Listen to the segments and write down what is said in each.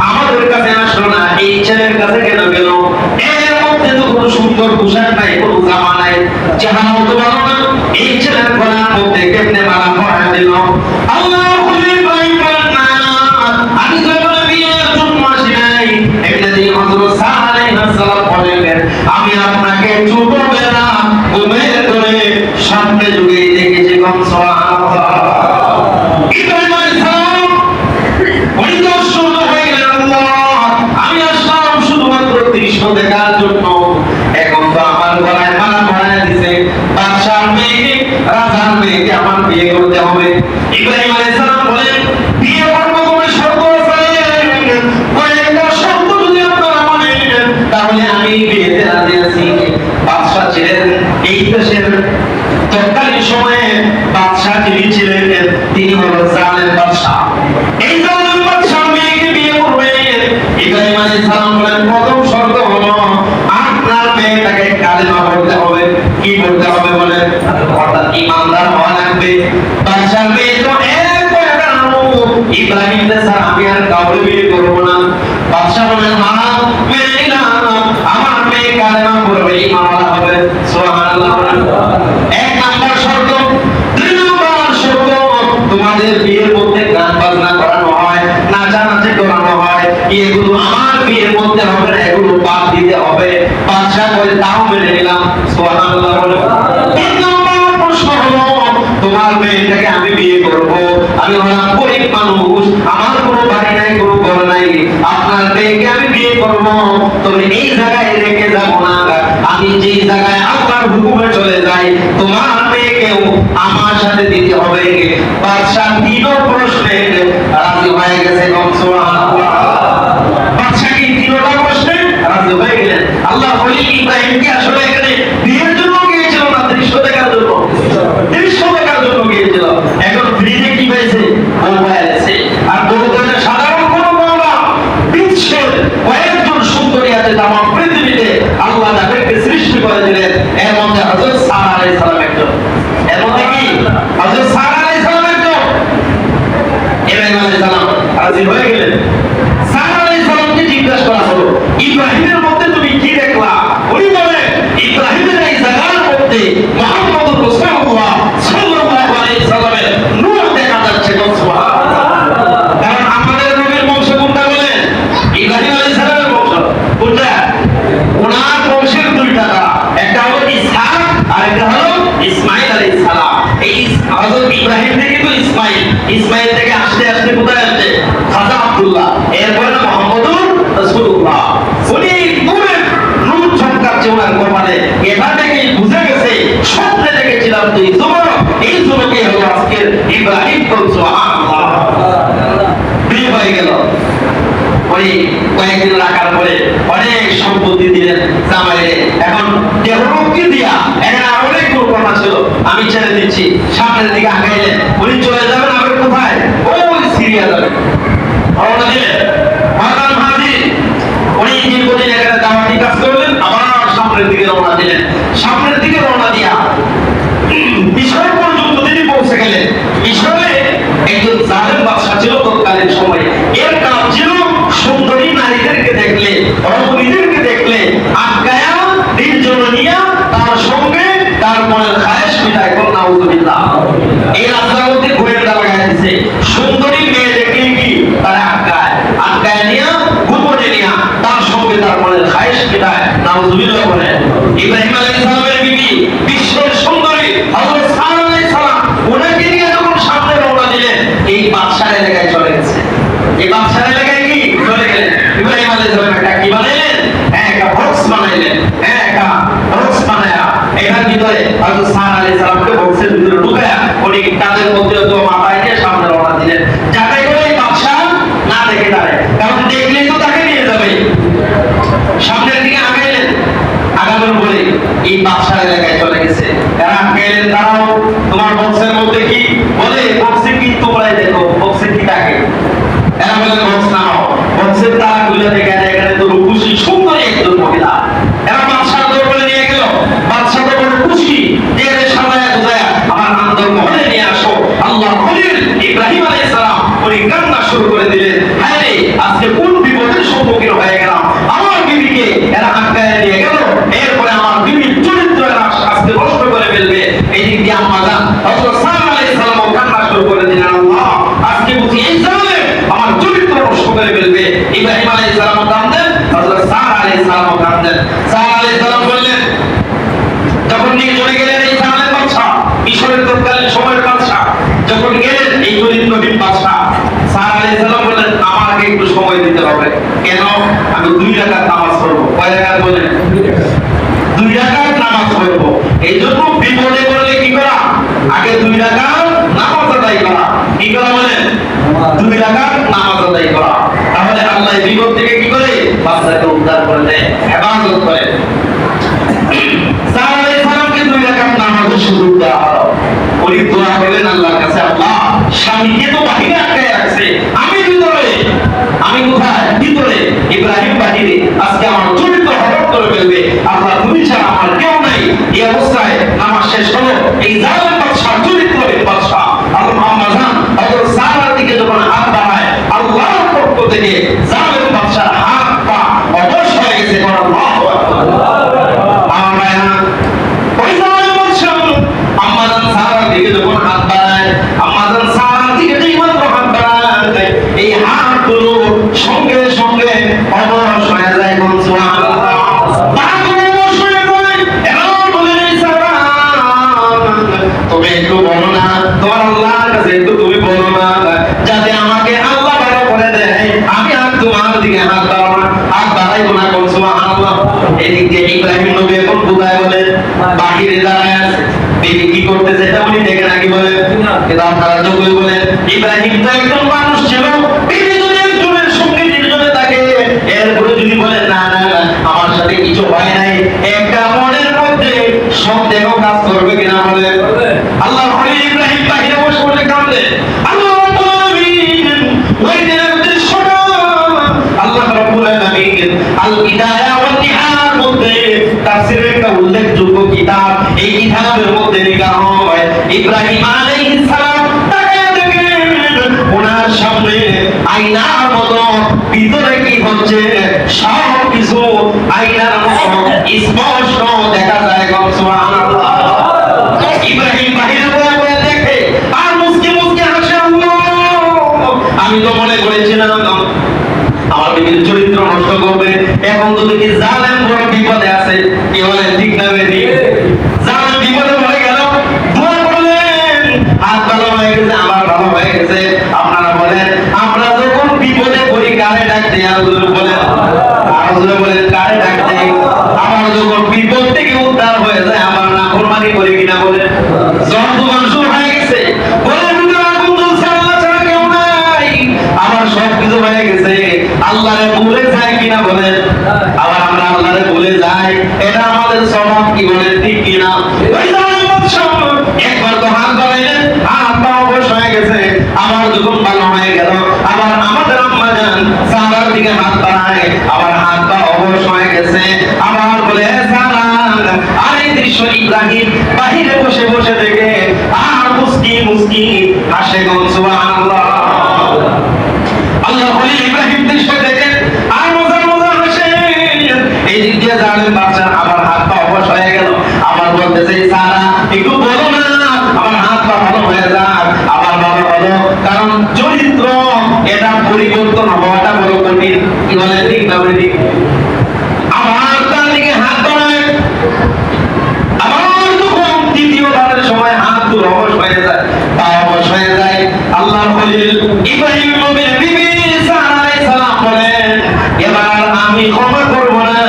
আমাদের কাছে আসলো না, এই ছেলের কাছে কেন গেল? এর মধ্যে তো কোনো সুন্দর পোশাক নাই, কোনো জামা নাই, চেহারা মতো ভালো না, এই ছেলের গলার মধ্যে কেমনে মালা পরায় দিল? আল্লাহ খুলে পাইবেন না, আমি যখন বিয়ের জন্য আসি নাই, এটা দিয়ে হযরত সালেহ আলাইহিস সালাম বলেন, আমি আপনাকে ছোটবেলা ঘুমের ধরে সামনে যুগে দেখেছি। কোন সুবহানাল্লাহ। ইব্রাহিম আলাইহিস সালাম ওই দর্শন হয়ে গেলেন, আল্লাহ আমি আসলাম শুধুমাত্র দৃশ্য দেখার জন্য, এখন তো আমার গলায় মালা পরায় দিছে, বাদশার মেয়েকে, রাজার মেয়েকে আমার বিয়ে করতে হবে। ইব্রাহিম আলাইহিস সালাম বলেন, বিয়ে করবো তোমার শর্ত আছে, কয়েকটা শর্ত যদি আপনারা মানেন তাহলে আমি বিয়েতে রাজি আছি। বাদশা ছিলেন এই দেশের তৎকালীন সময়ে, বাদশা যিনি ছিলেন তিনি হলেন জালেম বাদশা। এই জালেম বাদশার মেয়েকে বিয়ে করবেন। ইব্রাহিম আলাইহিস সালাম বলেন, প্রথম শর্ত হলো আপনার মেয়েটাকে কালেমা পড়তে হবে। কি পড়তে হবে বলেন? অর্থাৎ ঈমানদার হওয়া লাগবে। বাদশার মেয়ে তো এক পয়গা নামো, ইব্রাহিম ছাড়া আমি আর কাউকে বিয়ে করব না। বাদশা বলেন, হ্যাঁ মেনে নিলাম, আমার মেয়ে কালেমা পড়বে, ঈমানওয়ালা হবে। সুবহানাল্লাহ। এক নাম্বার শর্ত। দুই নাম্বার শর্ত, তোমাদের বিয়ের মধ্যে গান বাজনা করানো হয়, নাচানাচি করানো হয়, এগুলো আমার বিয়ের মধ্যে হবে না, এগুলো বাদ দিতে হবে। বাদশা বলে, তাও মেনে নিলাম। সুবহানাল্লাহ। তিন নাম্বার প্রশ্ন হলো, তোমার মেয়েটাকে আমি বিয়ে করব, আমি হলাম গরিব মানুষ, আমার কোনো বাড়ি নাই, কোনো ঘর নাই, আপনার মেয়েকে আমি বিয়ে করব, তবে এই জায়গায় রেখে যাব না, আমি যেই জায়গায় আল্লাহর হুকুমে চলে যাই, তোমার মেয়েকেও আমার সাথে দিতে হবে। বাদশা তিন প্রশ্নে রাজি হয়ে গেছে। সুবহানাল্লাহ। বাদশা কি তিনটা প্রশ্নে রাজি হয়ে গেলেন? আল্লাহ বলি, ইব্রাহিমকে আসলে এখানে বিয়ের জন্য গিয়েছিল না দৃশ্য দেখার জন্য? দৃশ্য দেখার জন্য গিয়েছিল। এখন ফ্রিতে কি পাইছে? মোবাইল আছে। আর বলতে সাধারণ কোন মামলা, বিশ্বের কয়েকজন সুন্দরী আছে তাম পৃথিবীতে, আল্লাহ তাদেরকে সৃষ্টি করে দিলেন। এর মধ্যে হযরত সারা আলাইহিস সালাম একজন। এর মধ্যে কি হযরত সারা আলাইহিস সালাম একজন। ইব্রাহিম আলাইহিস সালাম রাজি হয়ে গেলেন। সারা আলাইহিস সালামকে জিজ্ঞাসা করা হলো, ইব্রাহিমের মধ্যে তুমি কি দেখলা? উনি বলেন, ইব্রাহিমের এই জায়গার মধ্যে মুহাম্মদুর রাসূলুল্লাহ সাল্লাল্লাহু আলাইহি সাল্লামের নূর দেখা যাচ্ছে। সুবহানাল্লাহ। কারণ আমাদের নবীর বংশ কোনটা বলেন? ইব্রাহিম আলাইহিস সালামের বংশ। কোনটা? ওনার বংশের দুইটা, একটা হলো ইসহাক আর একটা হলো ইসমাঈল আলাইহিস সালাম। এই হযরত ইব্রাহিম থেকে তো ইসমাঈল, ইসমাঈল থেকে আস্তে আস্তে কোথায় আসছে? খাজা আব্দুল্লাহ, এরপরে মুহাম্মদুর রাসূলুল্লাহ। উনি নূরের নূর ঝলকাচ্ছে ওনার কপালে। এটা থেকেই বুঝে গেছে, স্বপ্নে দেখেছিলাম তো এই যুবক, এই যুবকই হলো আজকের ইব্রাহিম। সুবহানাল্লাহ। বিয়ে হয়ে গেল। ওই কয়েকদিন রাখার পরে অনেক সম্পত্তি দিলেন জামাইরে। এখন দেহরক্ষী দিয়া এখানে আরো অনেক কথা ছিল, আমি ছেড়ে দিচ্ছি। সামনের দিকে আগাইলেন, উনি চলে যাবেন আবার কোথায়? ওই সিরিয়া যাবেন। রওনা দিলেন। মাতাল মাহাদি উনি দীর্ঘদিন এখানে দাওয়াতি কাজ করলেন, আবার সামনের দিকে রওনা দিলেন। সামনের দিকে রওনা দিয়া মিশর পর্যন্ত তিনি পৌঁছে গেলেন। মিশরে একজন জালেম বাদশা ছিল তৎকালীন সময়ে। এর কাজ ছিল সুন্দরী নারীদেরকে দেখলে, রমণীদেরকে দেখলে আটকায়া নির্জনীয়া তার সঙ্গে তার মনের খায়েশ মিটায়। কোন নাউযুবিল্লাহ। এই রাস্তার মধ্যে গোয়েন্দা লাগাই দিয়েছে, সুন্দরী মেয়ে দেখলে কি তারা আটকায়, আটকায় নিয়া গোপনে নিয়া তার সঙ্গে তার মনের খায়েশ মিটায়। নাউযুবিল্লাহ বলে। ইব্রাহিম আলাইহিস সালামের বিবি বিশ্বের সুন্দরী হযরত সারা আলাইহিস সালাম ওনাকে নিয়ে যখন সামনে রওনা দিলেন, এই বাদশার এলাকায় চলে গেছে। এই বাদশার এলাকায় কি চলে গেলেন? ইব্রাহিম আলাইহিস সালাম একটা কি বানাইলেন? একটা বক্স বানাইলেন। একটা বক্স বানায়া এটার ভিতরে হযরত সারা আলাইহিস সালামকে বক্সের ভিতরে ঢুকায়া উনি কাঁধের মধ্যে তো মাথায় নিয়ে সামনে রওনা দিলেন, যাতে করে এই বাদশা না দেখে তারে, কারণ দেখলেই তো তাকে নিয়ে যাবে। সামনের দিকে আগাইলেন, আগানোর বলে এই বাদশার এলাকায় চলে গেছে। এরা আগাইলেন, দাঁড়াও, তোমার বক্সের মধ্যে কি? বলে বক্সে কি তোমরাই দেখো, বক্সে কি থাকে? এরা বলে বক্স নাও। বক্সের তালা খুলে দেখে এখানে তো রূপসী সুন্দরী একজন মহিলা। এরা বাদশার দরবারে নিয়ে গেল। বাদশা তো বড় খুশি, যে এদের সাজায়া গুজায়া আমার আন্দর মহলে নিয়ে আসো। আল্লাহ খলিল ইব্রাহিম আলাইহিস সালাম উনি কান্না শুরু করে দিলেন, হায় রে হয়ে গেলাম, আমার বিবিকে এরা আটকায় দিয়ে গেল, এরপরে আমার বিবির চরিত্র এরা আজকে নষ্ট করে ফেলবে। এই দিক দিয়ে আম্মা জান হযরত সারা আলাইহিস সালাম কান্না শুরু করে দিলেন, আল্লাহ আজকে বুঝি এই জালেম আমার চরিত্র নষ্ট করে ফেলবে। ইব্রাহিম আলাইহিস সালাম কাঁদলেন, হযরত সারা আলাইহিস সালাম কাঁদলেন। সারা আলাইহিস সালাম বললেন, যখন নিয়ে চলে গেলেন এই জালেম বাদশা, ঈশ্বরের তৎকালীন সময়ের বাদশা, যখন গেলেন এই চরিত্রহীন বাদশা, সারা আলাইহিস সালাম বললেন, আমাকে একটু সময় দিতে হবে। কেন? আমি 2 রাকাত নামাজ পড়বো। কয় রাকাত বলেন? 2 রাকাত নামাজ পড়বো। এই জন্য বিপদে পড়লে কি করা? আগে 2 রাকাত নামাজ আদায় করা। কি করা বলেন? 2 রাকাত নামাজ আদায় করা। তাহলে আল্লাহ বিপদ থেকে কি করে? বাচ্চাকে উদ্ধার করে দেয়, হেফাজত করে। সারা আলাইহিস সালামকে 2 রাকাত নামাজের সুযোগ দেওয়া হলো। উনি দোয়া করলেন আল্লাহর কাছে, আল্লাহ স্বামীকে তো বাহিরে আটকায় রাখছে, আমি ভিতরে, আমি কোথায়? ভিতরে। ইব্রাহিম বাহিরে, আজকে আমার চরিত্র হরণ করে ফেলবে। আল্লাহ তুমি ছাড়া আমার কেউ নাই। এই অবস্থায় নামাজ শেষ হলো। এই জালেম বাদশার চরিত্রহীন বাদশা আল্লাহ আম্মা জান হযরত সারার দিকে যখন হাত বাড়ায়, আল্লাহর পক্ষ থেকে জালেম বাদশার হাত পা অবশ হয়ে গেছে। আল্লাহু আকবার। আমার ভাইরা, ওই জালেম বাদশা আম্মা জান সারার দিকে যখন হাত বাড়ায়, আম্মা জান সারার দিকে যেই মাত্র হাত বাড়ায়, এই হাতগুলো সঙ্গে সঙ্গে অবশ হয়ে যায়। কোন সুবহানাল্লাহ। তুমি একটু বলো না, তোমার আল্লাহর কাছে একটু তুমি বলো না, যাতে আমাকে আল্লাহ ভালো করে দেয়, আমি আর তোমার দিকে হাত বাড়াইবো না। কোন সুবহানাল্লাহ। এদিক দিয়ে ইব্রাহিম নবী এখন কোথায় বলেন? বাহিরে দাঁড়ায় আছে। বিবি কি করতেছে এটা উনি দেখে নাকি বলেন? কিন্তু আপনারা যতই বলেন, ইব্রাহিম তো একজন মানুষ ছিল, বিবি যদি একজনের সঙ্গে নির্জনে থাকে, এরপরে যদি বলেন না না না আমার সাথে কিছু হয় নাই, একটা মনের মধ্যে সন্দেহ কাজ করবে কিনা বলেন? আল্লাহ বলে ইব্রাহিম বাহিরে বসে বসে কাঁদলেন। আল্লাহ রাব্বুল আলামিন ওই দিনের দৃশ্যটা আল্লাহ রাব্বুল আলামিন আল বিদায়া ওয়ান নিহার মধ্যে তাফসীরের একটা উল্লেখযোগ্য কিতাব, এই কিতাবের মধ্যে লেখা হয় ইব্রাহিম আলাইহিস সালাম তাকায় দেখেন ওনার সামনে আয়নার মতো ভিতরে কি হচ্ছে সব কিছু আয়নার মতো স্পষ্ট দেখা যায়। সুবহানাল্লাহ। ইব্রাহিম বাহিরে বসে বসে দেখে আর মুস্কি মুস্কি হাসে। আল্লাহ, আমি তো মনে করেছিলাম আমার বিবির চরিত্র নষ্ট করবে, এখন তো দেখি জালেম বড় বিপদে আছে। কি বলে? ঠিক না বেঠিক? জালেম বিপদে পড়ে গেল। দোয়া করলেন, হাত ভালো হয়ে গেছে, আমার ভালো হয়ে গেছে। আপনারা বলেন, আমরা যখন বিপদে পড়ি কারে ডাক দেই? আর বলেন, কারে ডাক দেই? আমার যখন বিপদ থেকে উদ্ধার হয়ে যায়, আমার নাফরমানি করি কিনা বলেন? জন্তুমান শুরু হয়ে গেছে, বলেন আগুন জ্বলছে, আল্লাহ ছাড়া কেউ নাই, আমার সব কিছু হয়ে গেছে, আল্লাহরে ভুলে যায় কিনা বলেন? আবার আমরা আল্লাহরে ভুলে যাই, এটা আমাদের স্বভাব। কি বলেন? ঠিক কিনা? ওই জালেম বাদশা একবার তো হাত বাড়াইলেন, হাত পা অবশ হয়ে গেছে, আমার যখন ভালো হয়ে গেল, আবার আমাদের আম্মা জান সারার দিকে হাত বাড়ায়, আবার হাত পা অবশ হয়ে গেছে, আবার বলে সারা। আর এই দৃশ্য ইব্রাহিম বাহিরে বসে বসে দেখে আর মুস্কি মুস্কি হাসে। কোন সুবহানাল্লাহ। আল্লাহ বলে ইব্রাহিম দৃশ্য দেখে আর মজা মজা হাসে। এই দিক দিয়ে জালেম বাদশা আবার হাত পা অবশ হয়ে গেল, আবার বলতেছে সারা একটু বলো না আমার হাত পা ভালো হয়ে যাক। আবার ভালো হলো, কারণ চরিত্র এটা পরিবর্তন হওয়াটা বড় কঠিন। কি বলে? ঠিক না বেঠিক? আবার তার দিকে হাত বাড়ায়, আবার যখন দ্বিতীয়বারের সময় হাত দূর অবশ হয়ে যায়, পা অবশ হয়ে যায়, আল্লাহর খলিল ইব্রাহিম নবীর বিবি সারা আলাইহিস সালাম বলেন, এবার আমি ক্ষমা করব না,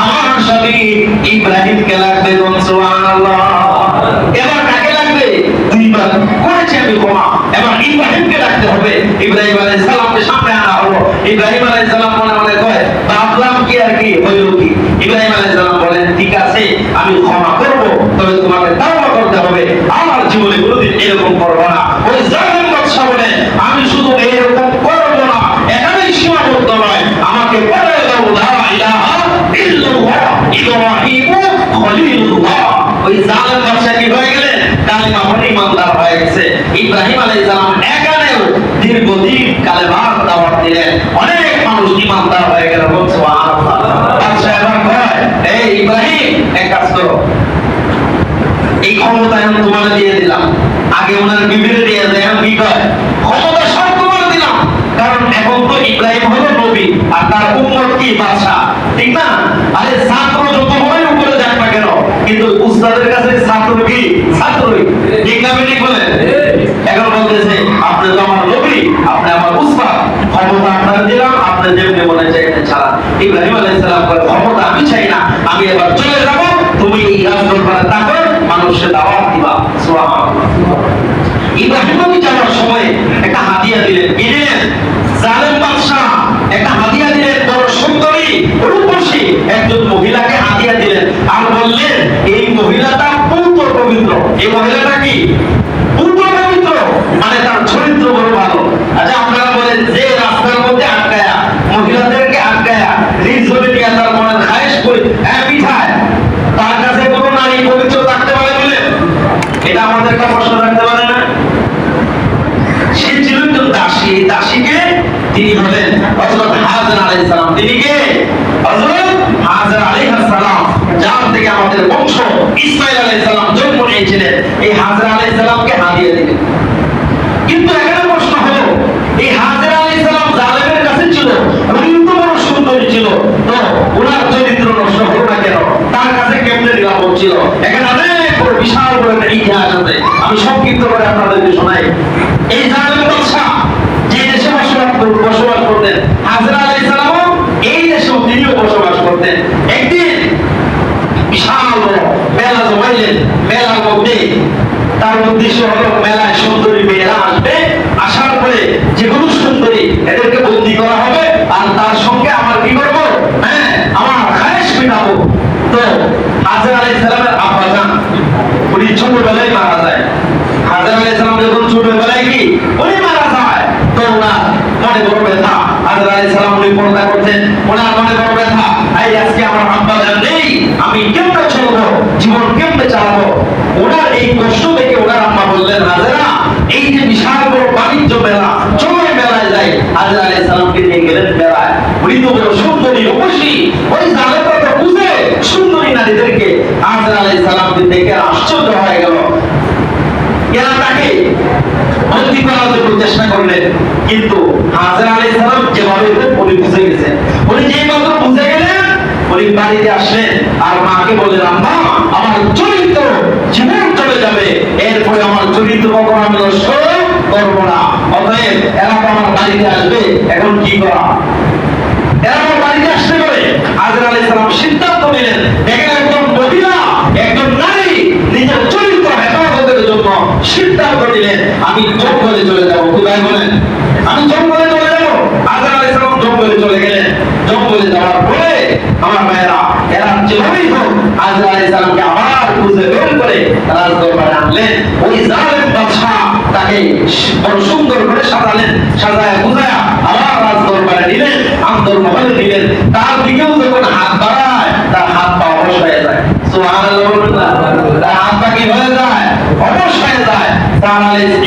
আমার স্বামী ইব্রাহিমকে লাগবে। কোন সুবহানাল্লাহ। এবার কাকে লাগবে? দুইবার করেছি আমি ক্ষমা, এবার ইব্রাহিমকে রাখতে হবে। ইব্রাহিম আলাইহিস সালামকে সামনে আনা হলো। ইব্রাহিম আলাইহিস সালাম মনে মনে কয়, ভাবলাম কি আর কি হইল কি। ইব্রাহিম আলাইহিস সালাম বলেন, ঠিক আছে আমি ক্ষমা করব, তবে তোমাকে তাওবা করতে হবে, আমার জীবনে কোনোদিন এরকম করবো না। ওই জালেম বাদশা বলে, আমি শুধু এরকম করব না, এখানেই সীমাবদ্ধ নয়, আমাকে বলে দাও লা ইলাহা ইল্লাল্লাহ ইব্রাহিম খলিলুল্লাহ। ওই জালেম বাদশা কি হয়ে গেলেন? কালিমা পড়ে ইমানদার হয়ে গেছে। ইব্রাহিম আলাইহিস সালাম এখানেও দীর্ঘদিন কালেমার দাওয়াত দিলেন, অনেক মানুষ ইমানদার হয়ে গেল। ইব্রাহিম এক কাজ করো, এই ক্ষমতা এখন তোমার দিয়ে দিলাম, আগে ওনার বিবিরে দিয়ে দেয়, এখন কি কয় ক্ষমতা সব তোমার দিলাম, কারণ এখন তো ইব্রাহিম হলো নবী আর তার উম্মত কি বাদশা, ঠিক না? আরে ছাত্র যত বড়ই উপরে যাক না কেন, কিন্তু উস্তাদের কাছে ছাত্র কি ছাত্রই, ঠিক না? ঠিক বলেন। এখন বলতেছে আপনি তো আমার নবী, আপনি আমার উস্তাদ, ক্ষমতা আপনার দিলাম, আপনি যেমনি মনে চাইতে ছাড়া। ইব্রাহিম আলাইহিস সালাম বলে ক্ষমতা আমি চাই না, আমি এবার চলে যাব, তুমি এই রাজদরবারে থাকো, মানুষের দাওয়াত দিবা। সুবহানাল্লাহ। ইব্রাহিম নবী যাওয়ার সময় একটা হাদিয়া দিলেন, কি দিলেন? জালেম বাদশা একটা হাদিয়া দিলেন, বড় সুন্দরী রূপসী একজন মহিলাকে হাদিয়া দিলেন, আর বললেন এই মহিলাটা পূর্ণ পবিত্র। এই মহিলাটা কি পূর্ণ পবিত্র, মানে তার চরিত্র বড় ভালো। আচ্ছা আপনারা বলেন, যে রাস্তার মধ্যে আটকায়া মহিলাদেরকে আটকায়া রিজভে নিয়ে তার মনের খায়েশ করে পিঠায়, তার কাছে কোনো নারী পবিত্র থাকতে পারে বলে? এটা আমাদেরকে প্রশ্ন রাখতে পারে না? সে ছিল একজন দাসী, এই দাসীকে তিনি হলেন হযরত হাজরা আলাইহিস সালাম। তিনি কে? হযরত হাজরা আলাইহিস সালাম, যার থেকে আমাদের বংশ ইসমাঈল আলাইহিস সালাম জন্ম নিয়েছিলেন। এই হাজরা আলাইহিস সালামকে হাদিয়া দিলেন। কিন্তু এখানে প্রশ্ন হলো, এই হাজরা আলাইহিস সালাম জালেমের কাছে ছিল, উনি তো বড় সুন্দরী ছিল, তো ওনার চরিত্র নষ্ট হলো না কেন? তার কাছে কেমনে নিরাপদ ছিল? এখানে অনেক বড় বিশাল বড় একটা ইতিহাস আছে, আমি সংক্ষিপ্ত করে আপনাদেরকে শোনাই। এই জালেম বাদশা যে দেশে বসবাস করতেন, হাজরা আলাইহিস সালাম এই দেশেও তিনিও বসবাস করতেন। একদিন বিশাল বড় মেলা জমাইলেন, মেলার মধ্যে তার উদ্দেশ্য হলো মেলায় সুন্দরী মেয়েরা আসবে, আসার পরে যেগুলো সুন্দরী এদেরকে বন্দী করা হবে, আর তার সঙ্গে আমার কি করবো, হ্যাঁ আমার খায়েশ মেটাবো। তো হাজরা আলাইহিস সালামের আব্বা জান উনি ছোটবেলায় মারা যায়। হাজরা আলাইহিস সালাম যখন ছোটবেলায় কি উনি মারা যায়, তো ওনার মনে বড় ব্যথা। হাজরা আলাইহিস সালাম উনি পর্দা করতেন, ওনার মনে বড় ব্যথা, এই আজকে আমার আব্বা জান নেই, আমি কেমনে চলবো, জীবন কেমনে চালাবো? ওনার এই কষ্ট দেখে ওনার আম্মা বললেন, হাজরা এই যে বিশাল বড় বাণিজ্য মেলা, চলো মেলায় যাই। হাজরা আলাইহিস সালামকে নিয়ে গেলেন মেলায়। উনি তো বড় সুন্দরী রূপসী, ওই জালেমরা তো বুঝে সুন্দরী নারীদেরকে। হাজরা আলাইহিস সালামকে দেখে আশ্চর্য হয়ে গেল, এরা তাকে বন্দী করার জন্য চেষ্টা করলেন, কিন্তু হাজরা আলাইহিস সালাম যেভাবে উনি বুঝে গেছেন, উনি যেই মাত্র বুঝে গেলেন, উনি বাড়িতে আসলেন আর মাকে বললেন, আম্মা আমার চরিত্র জীবন চলে যাবে, এরপরে আমার চরিত্র কখনো আমি নষ্ট করবো না, অতএব এরা তো আমার বাড়িতে আসবে, এখন কি করা? এরা আমার বাড়িতে আসতে পারে। হাজরা আলাইহিস সালাম সিদ্ধান্ত নিলেন, দেখেন একজন মহিলা, একজন নারী নিজের চরিত্র হেফাজতের জন্য সিদ্ধান্ত নিলেন, আমি জঙ্গলে চলে যাবো। কোথায় বলেন? আমি জঙ্গলে চলে যাবো। হাজরা আলাইহিস সালাম জঙ্গলে চলে গেলেন। জঙ্গলে যাওয়ার পরে আমার ভাইয়েরা, এরা যেভাবেই হোক হাজরা আলাইহিস সালামকে আবার খুঁজে বের করে রাজদরবারে আনলেন। ওই জালেম বাদশা তাকে বড় সুন্দর করে সাজালেন, সাজায় গুজায়া আবার রাজদরবারে নিলেন, আন্তর্মহলে দিলেন। তার দিকেও যখন হাত বাড়ায়, তার হাত পা অবশ হয়ে যায়। সুবহানাল্লাহ বলুন। তার হাত পা কি হয়ে যায়? অবশ হয়ে যায়।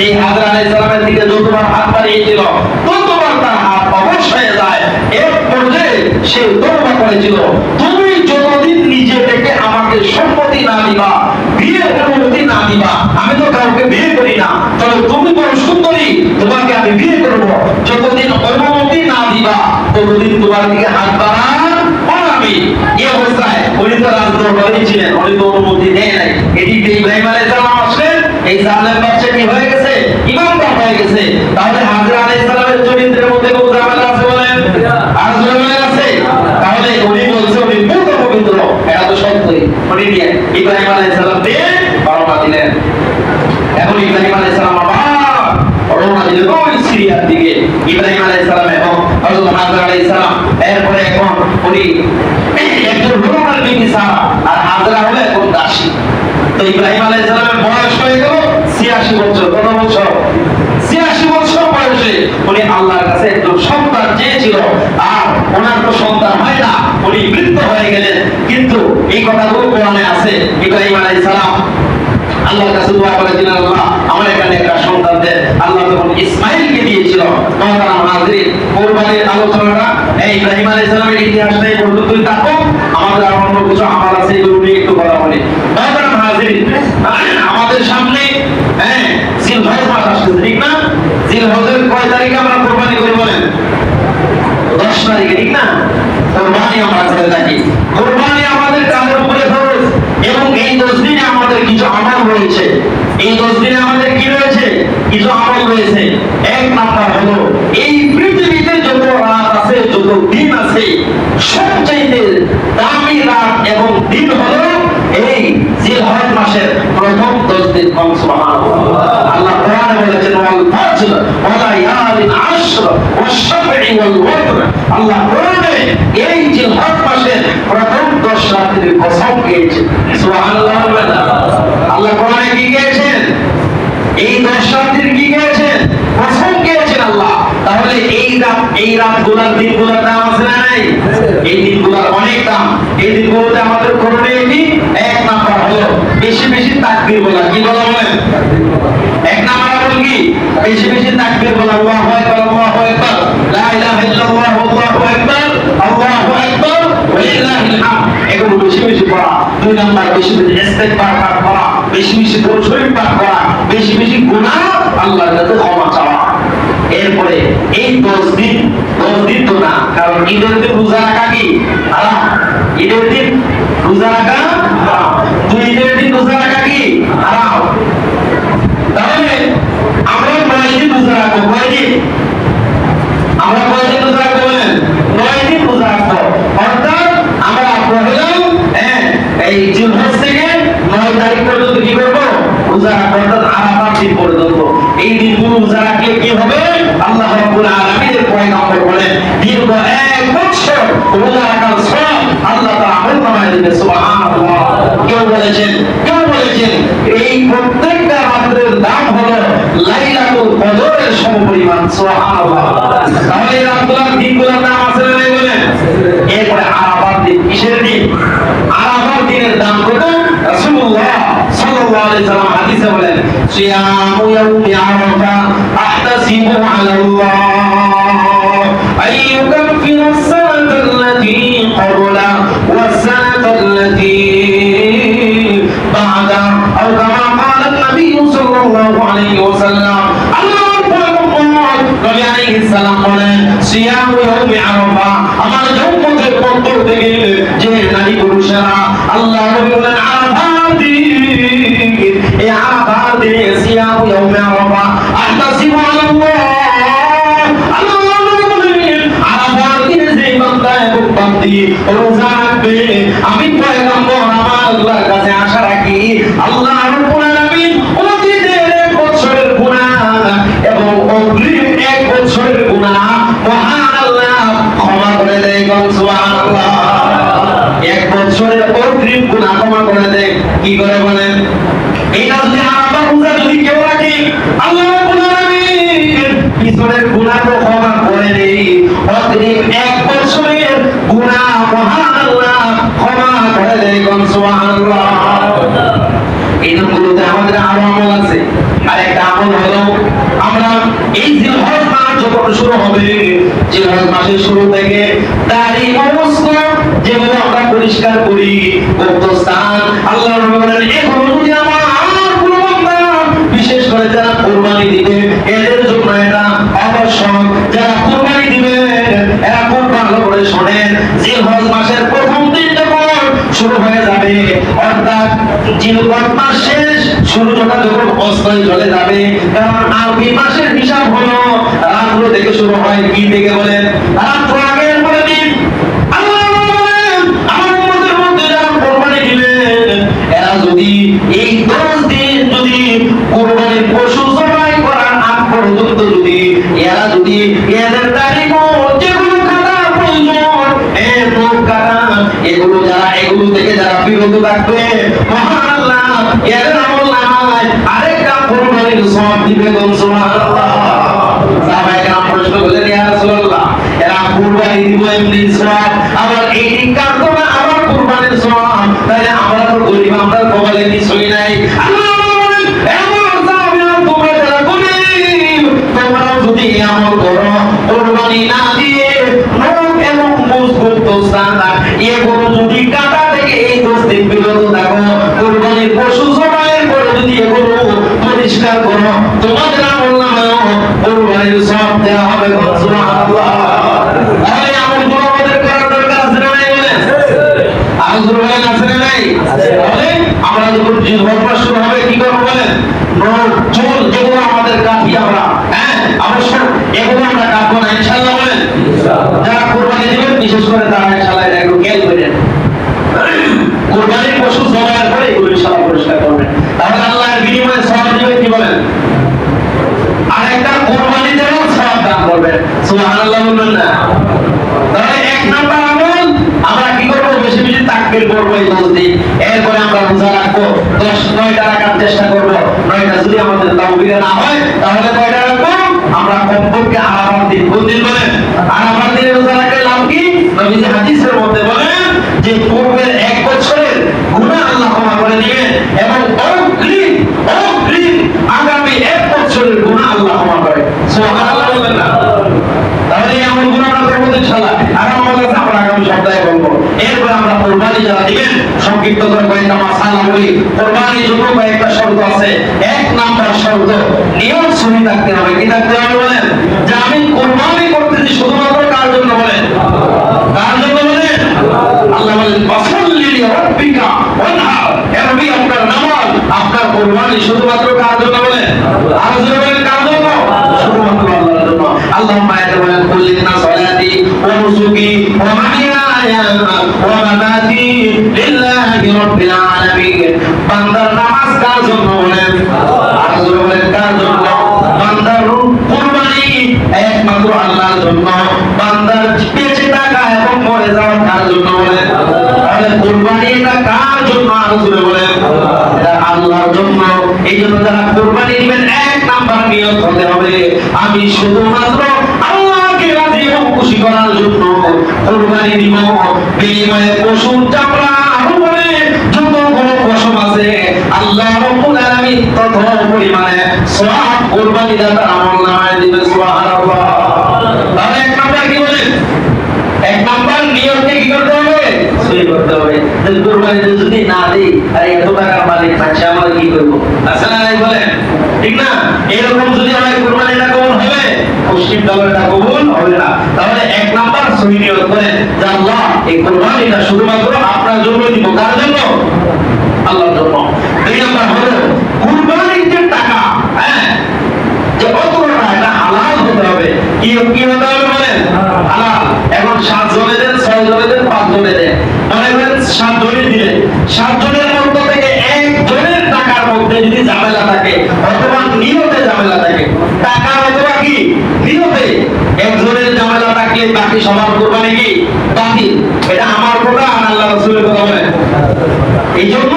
এই হাজরা আলাইহিস সালামের দিকে যতবার হাত বাড়িয়েছিল, ততবার তার হাত অবশ হয়ে যায়। এক পর্যায়ে সে তওবা করেছিল, তুমি যতদিন নিজে থেকে আমাকে সম্মতি না দিবা, বিয়ের অনুমতি না দিবা, আমি তো কাউকে বিয়ে করি না, তবে তুমি বড় সুন্দরী, তোমাকে আমি বিয়ে করবো, যতদিন অনুমতি না দিবা ততদিন তোমার দিকে হাত বাড়াবো আমি। এই অবস্থায় উনি তো রাজদরবারে ছিলেন, উনি তো অনুমতি দেয় নাই। এদিকে ইব্রাহিম আলাইহিস সালাম আসলেন, এই জালেম বাদশা কি হয়ে গেছে? ইমামদার হয়ে গেছে। তাহলে হাজরা আলাইহিস সালামের চরিত্রের মধ্যে কোন ঝামেলা আছে বলেন? আর ঝামেলা আছে? তাহলে উনি বলছে উনি পূর্ণ পবিত্র, এটা তো সত্যই। উনি দিয়ে ইব্রাহিম আলাইহিস সালাম দিয়ে রওনা দিলেন। এখন ইব্রাহিম আলাইহিস সালাম আবার রওনা দিলেন ওই সিরিয়ার দিকে। ইব্রাহিম আলাইহিস সালাম এবং হযরত হাজরা আলাইহিস সালাম, এরপরে এখন উনি একজন রোমার বিবি সারা, আর হাজরা হলো এখন দাসী। তো ইব্রাহিম আলাইহিস সালামের বয়স হয়ে গেল 86 বছর। কত বছর? 86 বছর বয়সে উনি আল্লাহর কাছে একজন সন্তান চেয়েছিল, আর ওনার তো সন্তান হয় না, উনি বৃদ্ধ হয়ে গেলেন। কিন্তু এই কথাগুলো কোরআনে আছে। ইব্রাহিম আলাইহিস সালাম আল্লাহর কাছে দোয়া করেছিলেন, আল্লাহ আমার এখানে একটা সন্তান দেন। আল্লাহ তখন ইসমাঈলকে দিয়েছিল। মহতারাম হাজিরিন, কুরবানির আলোচনাটা এই ইব্রাহিম আলাইহিস সালামের ইতিহাসটাই পর্যন্তই থাকুক। আমাদের আর অন্য কিছু আমার তারিখে, ঠিক না? কোরবানি আমরা করে থাকি। কোরবানি আমাদের কাদের উপরে ফরজ, এবং এই 10 দিনে আমাদের কিছু আমল রয়েছে। এই 10 দিনে আমাদের কি রয়েছে? কিছু আমল রয়েছে। এক নাম্বার হলো, এই পৃথিবীতে যত রাত আছে, যত দিন আছে, সবচেয়ে দামি রাত এবং দিন হলো এই জিলহজ মাসের প্রথম 10 দিন। সুবহানাল্লাহ। আল্লাহ কোরআনে বলেছেন, ওয়াল ফাজর ওয়া লায়ালিন আশর ওয়াশ শাফঈ ওয়াল ওয়াতর। আল্লাহ কোরআনে এই জিলহজ মাসের প্রথম 10 রাতের কসম খেয়েছেন। সুবহানাল্লাহ। আল্লাহ কোরআনে কি গিয়েছেন? এই 10 রাতের কি গিয়েছেন? কসম খেয়েছেন আল্লাহ। তাহলে এই রাতগুলোর দিনগুলোর দাম আছে না নাই? এই দিনগুলোর অনেক দাম। এই দিনগুলোতে আমাদের করণীয় কি? এক নাম্বার হলো বেশি বেশি তাকবীর বলা। কি বলা বলেন? এক নাম্বার হলো কি? বেশি বেশি তাকবীর বলা। আল্লাহু আকবার, আল্লাহু আকবার, লা ইলাহা ইল্লাল্লাহ, আল্লাহু আকবার, আল্লাহু আকবার, ওয়া লিল্লাহিল হামদ। এগুলো বেশি বেশি পড়া। দুই নাম্বার বেশি বেশি ইস্তিগফার পাঠ করা, বেশি বেশি দরুদ শরীফ পাঠ করা, বেশি বেশি গুনাহ আল্লাহর কাছে ক্ষমা চাওয়া। এরপরে এই 10 দিন তো না, কারণ ঈদের দিন রোজা রাখা কি হারাম। ঈদের দিন রোজা রাখা হারাম। তো ঈদের দিন রোজা রাখা কি হারাম। তাহলে আমরা 9 দিন রোজা রাখবো। কয় দিন? আমরা কয় দিন রোজা রাখবো বলেন? 9 দিন রোজা রাখবো। অর্থাৎ আমরা পহেলাম এই জিলহজ থেকে 9 তারিখ পর্যন্ত কি করবো? রোজা রাখবো। অর্থাৎ আরাফার দিন পর্যন্ত। এই দিনগুলো রোজা রাখলে কি হবে? আল্লাহ রাব্বুল আলামিনের পয়গম্বর বলেন, দীর্ঘ 1 বছর রোজা রাখার সওয়াব আল্লাহ তাআলা আমলনামায় দিবেন। সুবহানাল্লাহ। কেউ বলেছেন এই প্রত্যেকটা রাতের দাম হলো লাইলাতুল কদরের সমপরিমাণ। সুবহানাল্লাহ। তাহলে এই রাতগুলোর দিনগুলোর নাম আছে না নাই বলেন? এরপরে আরাফার দিন। কিসের দিন? আরাফার দিনের দাম কত? রাসূলুল্লাহ সাল্লাল্লাহু আলাইহি সাল্লাম হাদিসে বলেন, সিয়ামু ইয়াউমি আরাফা আহতাসিবু আলাল্লাহ আন ইউকাফিরা as-sanata allati qabla was-sanata allati ba'da aw kama qala an-nabiy sallallahu alayhi wa sallam। আল্লাহর পয়গম্বর নবী আলাইহিস সালাম বলেন, সিয়ামু ইয়াউমি আরাফা, আমার উম্মতের পক্ষ থেকে যে নারী পুরুষেরা, আল্লাহ নবী বলেন আরাফার দিন, এই আরাফার দিনে সিয়ামু ইয়াউমি আরাফা আহতাসিবু আলাল্লাহ। আল্লাহ নবী বলেন আরাফার দিনে যে বান্দা এবং বান্দি রোজা রাখবে, আমি পয়গম্বর আমার আল্লাহর কাছে আশা রাখি আল্লাহ রাব্বুল আলামিন অতীতের 1 বছরের গুনাহ এবং অগ্রিম 1 বছরের গুনাহ মহান আল্লাহ ক্ষমা করে দেয়। সুবহানাল্লাহ। 1 বছরের অগ্রিম গুনাহ ক্ষমা করে দেয়। কি করে বলেন? এইটা যদি আরাফা রোজা যদি কেউ রাখে, আল্লাহ রাব্বুল আলামিন পিছনের গুনাহ তো ক্ষমা করে দেয়, অগ্রিম 1 বছরের গুনাহ মহান আল্লাহ ক্ষমা করে দেয়। সুবহানাল্লাহ। এই দিনগুলোতে আমাদের আরো আমল আছে। আর একটা আমল হলো, আমরা এই জিলহজ মাস যখন শুরু হবে, জিলহজ মাসের শুরু থেকে দাড়ি সমস্ত যেগুলো আমরা পরিষ্কার করি, গোত্রস্থান, আল্লাহ রাব্বুল বলেন এগুলো যদি আমার কোনো বান্দা, বিশেষ করে যারা কুরবানি দিবে, এদের জন্য এটা অবশ্যক। যারা কুরবানি দিবে এরা খুব ভালো করে শোনেন, জিলহজ মাসের প্রথম দিন যখন শুরু হয়ে যাবে, অর্থাৎ জিলহজ মাস শেষ, সূর্যটা যখন অস্তয় চলে যাবে, কারণ আরবি মাসের হিসাব হলো রাত্র থেকে শুরু হয়। কি থেকে বলেন? রাত্র আগের পরে দিন। আল্লাহ বলেন আমার উম্মতের মধ্যে যারা কুরবানি দিবেন, এরা যদি এই 10 দিন যদি কুরবানির পশু জবাই করার আগ পর্যন্ত যদি এদের তারিখ যেগুলো কাটা প্রয়োজন, এগুলো থেকে যারা বিরত থাকবে, মহান আল্লাহ এদের আমলনামায় আরেকটা কুরবানির সওয়াব দিবে। সুবহানাল্লাহ। সাহাবায়ে কেরাম প্রশ্ন করলেন, ইয়া রাসূলুল্লাহ, এরা কুরবানি দিব এমনি সওয়াব, আবার এই কাটতো না আবার কুরবানির সওয়াব, তাহলে আমরা তো গরিব, আমরা কপালে কিছুই নাই। আল্লাহ বলেন, এমন সাহাবীরা তোমরা যারা গরিব, তোমরা যদি আমল করো, কুরবানি না দিয়ে নখ এবং মুজগুত সাদা এগুলো যদি কাটা থেকে এই 10 দিন বিরত থাকো, কুরবানির পশু জবাইয়ের পরে যদি এগুলো পরিষ্কার করো, তোমাদের আমলনামায় কুরবানির সওয়াব দেওয়া হবে। সুবহানাল্লাহ। তাহলে আমলগুলো চুল যেগুলো আমাদের কাটি আমরা, হ্যাঁ অবশ্য এগুলো আমরা কাটবো না ইনশাআল্লাহ বলেন। যারা কোরবানি দিবেন বিশেষ করে তারা ইনশাআল্লাহ এটা একটু খেয়াল করেন, কোরবানির পশু জবাইয়ের পরে এগুলো ইনশাআল্লাহ পরিষ্কার করবেন, তাহলে আল্লাহর বিনিময়ে সওয়াব দিবেন। কি বলেন? আর একটা কোরবানি দেবেন সওয়াব দান করবেন, সুবহানাল্লাহ বলবেন না? তাহলে এক নাম্বার আমল আমরা কি করব? বেশি বেশি তাকবীর করব এই 10 দিন। এরপরে আমরা রোজা রাখবো, 9টা রাখার চেষ্টা করব। 9টা যদি আমাদের তাওফিকে না হয় তাহলে কয়টা রাখবো? আমরা কমপক্ষে আরাফার দিন। কোন দিন বলেন? আরাফার দিনে রোজা রাখলে লাভ কি? নবীজি হাদিসের মধ্যে বলেন যে পূর্বের 1 বছরের গুনাহ আল্লাহ ক্ষমা করে দিবেন এবং অগ্রিম আগামী 1 বছরের গুনাহ আল্লাহ ক্ষমা করে। সুবহানাল্লাহ বলেন না? তাহলে এই আমলগুলো আমরা করব ইনশাআল্লাহ। আর আমল আছে আমরা আগামী সপ্তাহে বলবো। এরপর আমরা কুরবানি যারা দিবেন সংক্ষিপ্ত করে কয়েকটা মাসালা বলি। কুরবানির জন্য কয়েকটা শর্ত আছে। 1 নাম্বার শর্ত, নিয়ত সহি থাকতে হবে। কি থাকতে হবে বলেন? যে আমি কুরবানি করতেছি শুধুমাত্র কার জন্য বলেন? কার জন্য বলেন? আল্লাহ বলেন ফাসাল্লি লিরাব্বিকা ওয়ানহার। হে নবী আপনার নামাজ, আপনার কুরবানি শুধুমাত্র কার জন্য বলেন? আর জন্য বলেন কার জন্য? শুধুমাত্র আল্লাহর জন্য। اللهم اجعل كل صلاتي ونسكي ومحياي ومماتي لله رب العالمين। বান্দার নামাজ কার জন্য বলেন? আর জন্য বলেন কার জন্য? বান্দার কুরবানি একমাত্র আল্লাহর জন্য। বান্দার বেঁচে থাকা এবং মরে যাওয়া কার জন্য বলেন? তাহলে কুরবানি এটা কার জন্য? আর জন্য বলেন এটা আল্লাহর জন্য। এই জন্য যারা কুরবানি দিবেন 1 নাম্বার নিয়ত হতে হবে আমি শুধুমাত্র আল্লাহকে রাজি এবং খুশি করার জন্য কুরবানি দিব। বিনিময়ে পশুর চামড়া উপরে যতগুলো পশম আছে আল্লাহ রাব্বুল আলামিন তত পরিমাণে সওয়াব কুরবানি দাতার আমলনামায় দিবেন। সুবহানাল্লাহ। তাহলে 1 নাম্বার কি বলেন? 1 নাম্বার নিয়তকে কি করতে হবে? সহি করতে হবে। যে কুরবানি যদি না দেই আর এত টাকার মালিক পাচ্ছে আমরা কি করব? আসলে নাই বলেন? ঠিক না? এরকম যদি হয় কুরবানিটা কবুল হবে? মুসলিম দলটা কবুল হবে না। তাহলে 1 নাম্বার সহি নিয়ত করেন যে আল্লাহ এই কুরবানিটা শুধুমাত্র আপনার জন্য দিব। কার জন্য? আল্লাহর জন্য। 2 নাম্বার হলো কুরবানির যে টাকা, হ্যাঁ যে অতটা এটা হালাল হতে হবে। কি হতে হবে বলেন? হালাল। এখন 7 জনে দেন, 6 জনে দেন, 5 জনে দেন। মনে করেন 7 জনে দিলেন, 7 জনের মধ্য থেকে 1 জনের টাকার মধ্যে যদি ঝামেলা থাকে অথবা নিয়তে ঝামেলা থাকে, টাকা অথবা কি নিয়তে 1 জনের ঝামেলা থাকলে বাকি সবার কুরবানি কি বাতিল। এটা আমার কথা আর আল্লাহ রাসূলের কথা বলেন। এই জন্য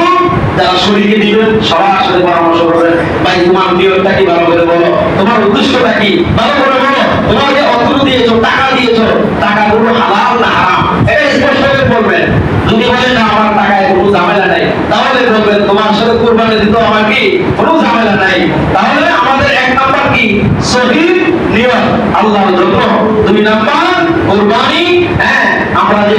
যারা শরীকে দিবেন সবার সাথে পরামর্শ করবেন, ভাই তোমার নিয়তটা কি ভালো করে বলো, তোমার উদ্দেশ্যটা কি ভালো করে বলো, তোমার যে অর্থ দিয়েছো টাকা দিয়েছো টাকাগুলো হালাল না হারাম এটা স্পষ্ট করে বলবেন। যদি বলেন না আমার টাকায় কোনো ঝামেলা নাই তাহলে বলবেন তোমার সাথে কুরবানি দিতে আমার কি কোনো ঝামেলা নাই। তাহলে আমাদের 1 নাম্বার কি সহি নিয়ত আল্লাহর জন্য। 2 নাম্বার কুরবানি, হ্যাঁ আমরা যে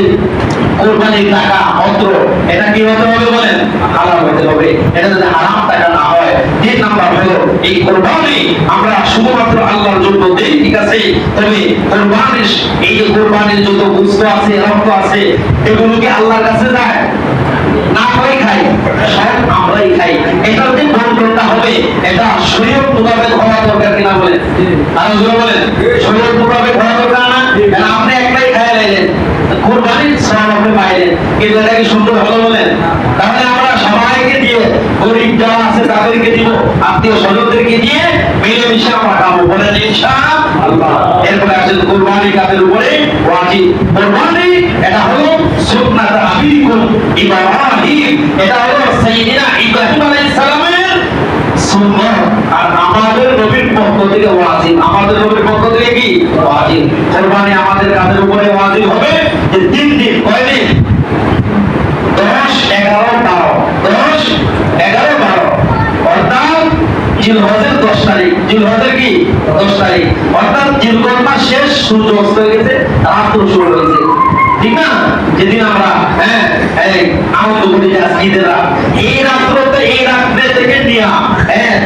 কুরবানির টাকা অস্ত্র এটা কি হতে হবে বলেন? হালাল হতে হবে। এটা যদি হারাম টাকা না হয়। 3 নাম্বার হলো এই কুরবানি আমরা শুধুমাত্র আল্লাহর জন্য দেই, ঠিক আছে? তবে কুরবানির এই যে কুরবানির যত গোশত আছে রক্ত আছে এগুলো কি আল্লাহর কাছে যায়? না কই খাই সব আমরাই খাই। এটা যে বন্ধনটা হবে এটা শরীয়ত মোতাবেক হওয়া দরকার কিনা বলেন? আর জোরে বলেন শরীয়ত মোতাবেক হওয়া দরকার না? কারণ আপনি একলাই খাই লাইলেন কুরবানির সওয়াব আপনি পাইলেন, কিন্তু এটা কি সুন্দর হলো বলেন? তাহলে আমরা সবাইকে দিয়ে গরিব যারা আছে তাদেরকে দিব, আত্মীয় স্বজনদেরকে দিয়ে মিলেমিশে আমরা খাবো বলেন ইনশাআল্লাহ। এরপরে আসেন কুরবানি কাদের উপরে ওয়াজিব। কুরবানি এটা হলো সুন্নাত আবিকুম ইব্রাহিম, এটা হলো সাইয়্যিদিনা ইব্রাহিম আলাইহিস সালামের সুন্নাত। আর আমাদের নবীর পক্ষ থেকে ওয়াজিব। আমাদের নবীর পক্ষ থেকে কি ওয়াজিব? কুরবানি আমাদের কাদের উপরে ওয়াজিব হবে? যে 3 দিন। কয় দিন? 10, 11, 12। 10, 11, 12 অর্থাৎ জিলহজের 10 তারিখ। জিলহজের কি 10 তারিখ অর্থাৎ জিলহজ মাস শেষ, সূর্য অস্ত হয়ে গেছে, রাত শুরু হয়েছে, ঠিক না? যেদিন আমরা এই আনন্দ করি আজকের রাত, এই রাত্রতে এই রাত্রে থেকে নিয়ে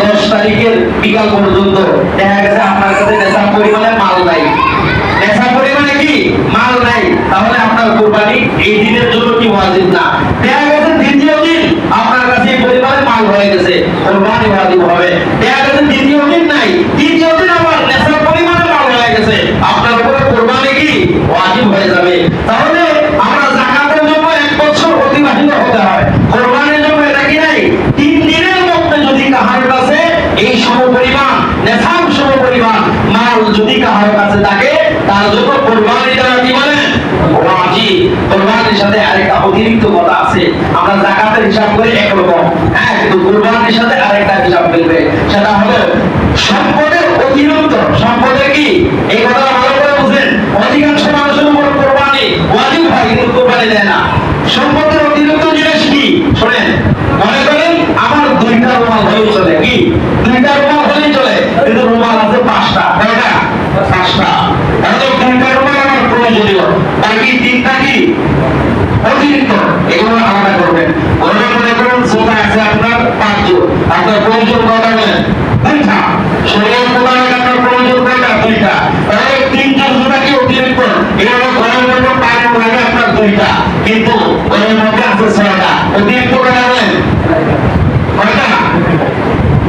10 তারিখের বিকাল পর্যন্ত দেখা গেছে আপনার কাছে নেশা পরিমাণে মাল নাই। নেশা পরিমাণে কি মাল নাই, তাহলে আপনার কুরবানি এই দিনের জন্য কি ওয়াজিব না। দেখা গেছে দ্বিতীয় দিন আপনার কাছে এই পরিমাণে মাল হয়ে গেছে, কোরবানি ওয়াজিব হবে। দেখা গেছে দ্বিতীয় দিন নাই, তৃতীয় দিন আবার নেশার পরিমাণে মাল হয়ে গেছে, আপনার উপরে কোরবানি কি ওয়াজিব হয়ে যাবে। তাহলে আমরা যাকাতের জন্য 1 বছর অতিবাহিত হতে হয়, কোরবানির জন্য এটা কি নাই, 3 দিনের মধ্যে যদি কাহার কাছে এই সমপরিমাণ নেশার সমপরিমাণ মাল যদি কাহার কাছে থাকে, তার জন্য কোরবানি দেওয়া কি বলে ওয়াজিব। কোরবানির সাথে আরেকটা অতিরিক্ত কথা আছে, আমরা যাকাতের হিসাব করে একরকম, হ্যাঁ, কিন্তু কোরবানির সাথে আরেকটা হিসাব মিলবে, সেটা হলো সম্পদের অতিরিক্ত। সম্পদের কি, এই কথা ভালো করে বুঝেন, অধিকাংশ মানুষের উপর কোরবানি ওয়াজিব হয় কিন্তু কোরবানি দেয় না। সম্পদের অতিরিক্ত জিনিস কি শোনেন, মনে করেন আমার 2টা রুমাল হলেই চলে, কি 2টা রুমাল হলেই চলে, কিন্তু রুমাল আছে 5টা, কয়টা 5টা, তাহলে 2টা রুমাল আমার প্রয়োজনীয়, বাকি 3টা কি অতিরিক্ত, এগুলো আলাদা করবেন। মনে করেন জুতা আছে আপনার 5 জোড়, আপনার প্রয়োজন কয়টা বলেন 2টা, শরীর মোবারক আপনার প্রয়োজন কয়টা 2টা, তাহলে 3 জোড় জুতা কি অতিরিক্ত, এগুলো ঘরের মধ্যে পানি লাগে আপনার 2টা, কিন্তু ঘরের মধ্যে আছে 6টা, অতিরিক্ত কয়টা বলেন কয়টা।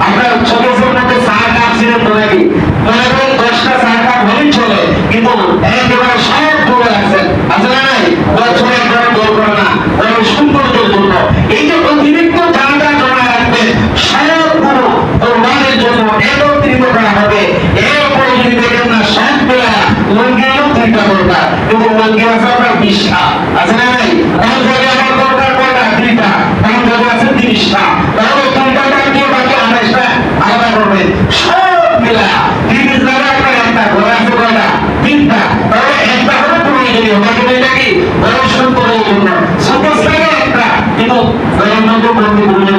আপনার ছোট ছোট মধ্যে 4 কাপ ছিলেন তো নাকি, মনে করেন 10টা 4 কাপ হলেই চলে, কিন্তু একেবারে সব ধরে রাখছেন, আছে না নাই, বছরে একবার দৌড় করে না, ওই সৌন্দর্যের জন্য এই যে অতিরিক্ত জায়গা জমা রাখবেন, সবগুলো কোরবানির জন্য একত্রিত করা হবে। এরপরে যদি দেখেন না সব বেলা লঙ্গিরও 3টা দরকার, কিন্তু লঙ্গি আছে আপনার 20টা, আছে না নাই, তার জায়গায় আমার দরকার কয়টা 2টা, তার জায়গায় আছে 30টা, তাহলে 3টা দিয়ে বাকি 28টা আলাদা করবেন। সব মিলা 30 জায়গায় আপনার একটা, ঘরে আছে কয়টা 3টা, তাহলে একটা হলো প্রয়োজনীয়, বাকি 2টা কি গবেষণ করার জন্য। সাপোজ থাকে একটা, কিন্তু গণতন্ত্র করতে প্রয়োজন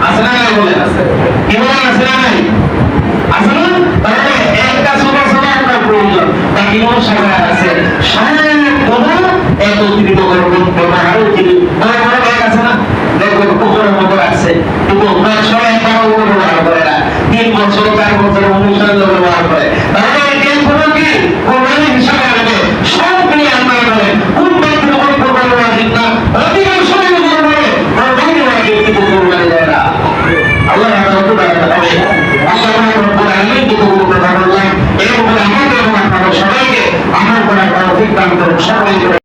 আছে না নাই, বলে আছে কি বলেন, আছে না নাই, আছে না, তাহলে একটা ছোট ছোট আপনার প্রয়োজন, বাকি কোনো সাজায় আছে, সবগুলো একত্রিত করবেন। ব্যবহার বড় বড় ব্যাগ আছে না, দেখবেন পুকুরের মতো রাখছে, কিন্তু সবাই একবার ব্যবহার করে না, 3 বছর 4 বছর অনুষ্ঠান ব্যবহার করে, তাহলে এই কোনো কি কোরবানি হিসাবে আনবে। সব মিলিয়ে আপনারা বলেন কোন ব্যক্তির উপর কোরবানি ওয়াজিব না, অধিকাংশ মানুষ বলে কোরবানি ওয়াজিব কিন্তু কোরবানি দেয় না। আল্লাহ রাব্বুল আলামিন, আল্লাহ রাব্বুল আলামিন কিন্তু কথা বললাম, এর উপরে আমাদের এবং আপনাদের সবাইকে আমল করার তৌফিক দান করুন, সবাই